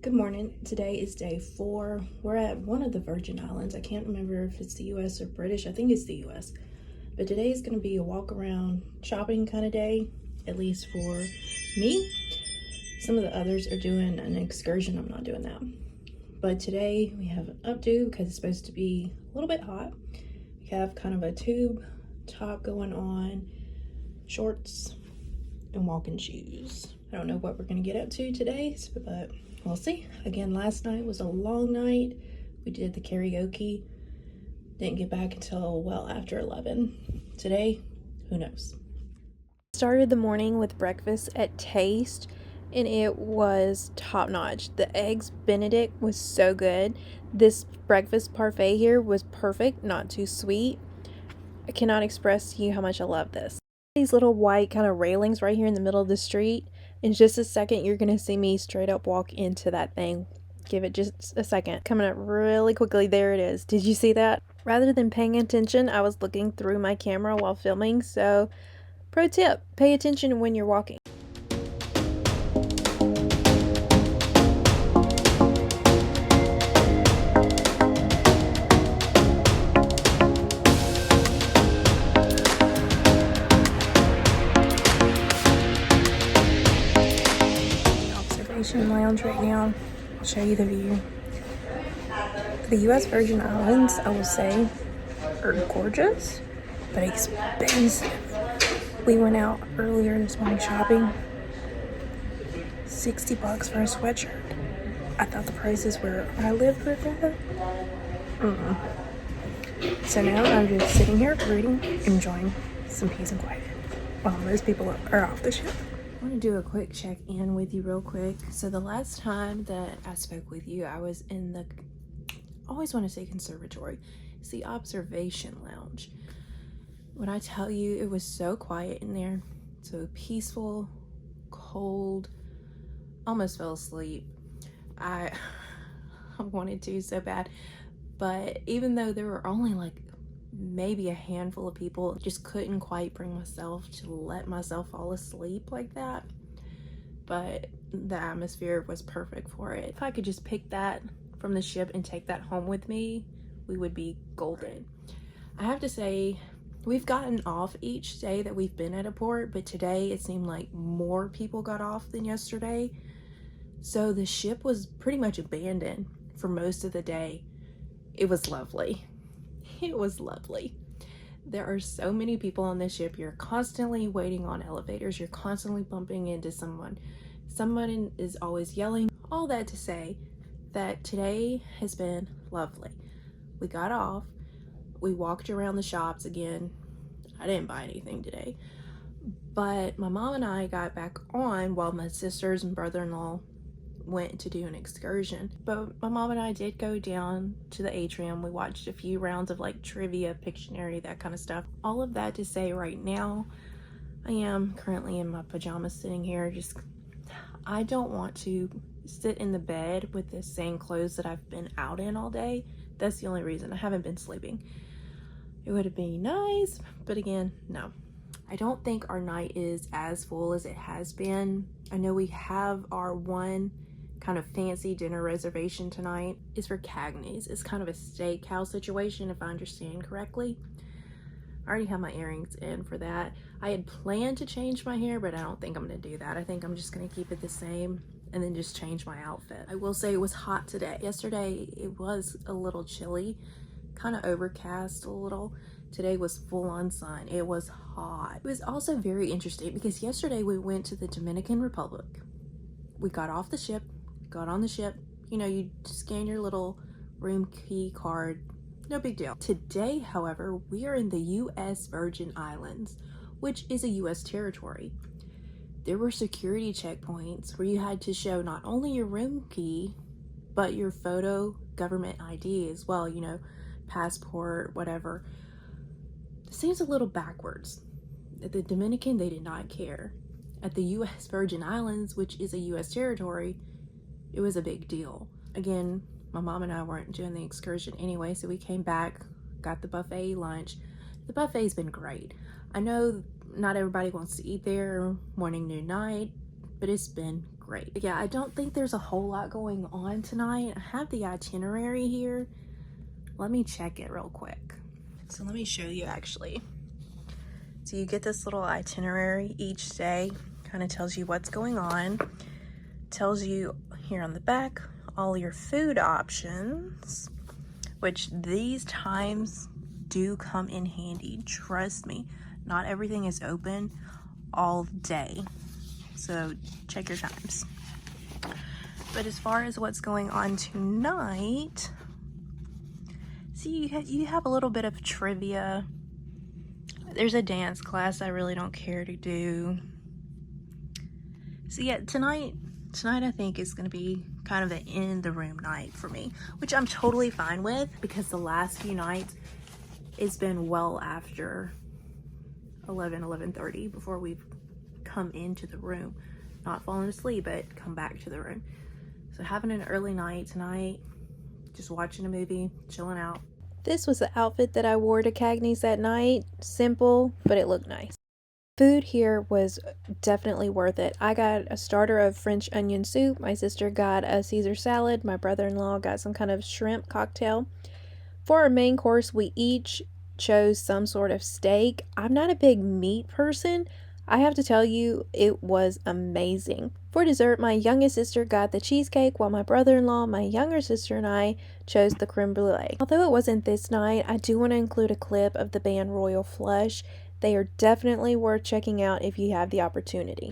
Good morning. Today is day 4. We're at one of the Virgin Islands. I can't remember if it's the US or British. I think it's the US. But today is going to be a walk around shopping kind of day, at least for me. Some of the others are doing an excursion. I'm not doing that. But today we have an updo because it's supposed to be a little bit hot. We have kind of a tube top going on, shorts, and walking shoes. I don't know what we're going to get up to today, but we'll see. Again, last night was a long night. We did the karaoke. Didn't get back until well after 11. Today, who knows? Started the morning with breakfast at Taste, and it was top notch. The eggs Benedict was so good. This breakfast parfait here was perfect, not too sweet. I cannot express to you how much I love this. These little white kind of railings right here in the middle of the street. In just a second, you're going to see me straight up walk into that thing. Give it just a second. Coming up really quickly. There it is. Did you see that? Rather than paying attention, I was looking through my camera while filming. So, pro tip, pay attention when you're walking. Lounge right now. I'll show you the view. The US Virgin Islands, I will say, are gorgeous, but expensive. We went out earlier this morning shopping. $60 for a sweatshirt. I thought the prices where I lived were that. So now I'm just sitting here reading, enjoying some peace and quiet while most people are off the ship. I want to do a quick check-in with you real quick. So the last time that I spoke with you, I was in the, I always want to say conservatory. It's the observation lounge. When I tell you, it was so quiet in there, so peaceful, cold, almost fell asleep. I wanted to so bad, but even though there were only like maybe a handful of people, just couldn't quite bring myself to let myself fall asleep like that. But the atmosphere was perfect for it. If I could just pick that from the ship and take that home with me, we would be golden. I have to say, we've gotten off each day that we've been at a port, but today it seemed like more people got off than yesterday. So the ship was pretty much abandoned for most of the day. It was lovely. It was lovely. There are so many people on this ship. You're constantly waiting on elevators. You're constantly bumping into someone. Someone is always yelling. All that to say that today has been lovely. We got off. We walked around the shops again. I didn't buy anything today. But my mom and I got back on while my sisters and brother-in-law went to do an excursion. But my mom and I did go down to the atrium. We watched a few rounds of like trivia, Pictionary, that kind of stuff. All of that to say, right now I am currently in my pajamas sitting here. Just, I don't want to sit in the bed with the same clothes that I've been out in all day. That's the only reason. I haven't been sleeping. It would have been nice, but again, no. I don't think our night is as full as it has been. I know we have our one kind of fancy dinner reservation tonight. Is for Cagney's. It's kind of a steakhouse situation, if I understand correctly. I already have my earrings in for that. I had planned to change my hair, but I don't think I'm going to do that. I think I'm just going to keep it the same and then just change my outfit. I will say it was hot today. Yesterday it was a little chilly, kind of overcast a little. Today was full-on sun. It was hot. It was also very interesting because yesterday we went to the Dominican Republic. We got off the ship, got on the ship, you know, you scan your little room key card, no big deal. Today, however, we are in the US Virgin Islands, which is a US territory. There were security checkpoints where you had to show not only your room key, but your photo, government ID as well, you know, passport, whatever. It seems a little backwards. At the Dominican, they did not care. At the US Virgin Islands, which is a US territory, it was a big deal. Again, my mom and I weren't doing the excursion anyway, so we came back, got the buffet lunch. The buffet's been great. I know not everybody wants to eat there morning, noon, night, but it's been great. But yeah, I don't think there's a whole lot going on tonight. I have the itinerary here. Let me check it real quick. So let me show you actually. So you get this little itinerary each day, kind of tells you what's going on, tells you here on the back all your food options, which these times do come in handy. Trust me, not everything is open all day, so check your times. But as far as what's going on tonight, see, you have a little bit of trivia. There's a dance class I really don't care to do. So yeah, tonight I think is going to be kind of an in the room night for me, which I'm totally fine with, because the last few nights it's been well after 11:30 before we've come into the room, not falling asleep, but come back to the room. So having an early night tonight, just watching a movie, chilling out. This was the outfit that I wore to Cagney's that night. Simple, but it looked nice. Food here was definitely worth it. I got a starter of French onion soup. My sister got a Caesar salad. My brother-in-law got some kind of shrimp cocktail. For our main course, we each chose some sort of steak. I'm not a big meat person. I have to tell you, it was amazing. For dessert, my youngest sister got the cheesecake, while my brother-in-law, my younger sister, and I chose the creme brulee. Although it wasn't this night, I do want to include a clip of the band Royal Flush. They are definitely worth checking out if you have the opportunity.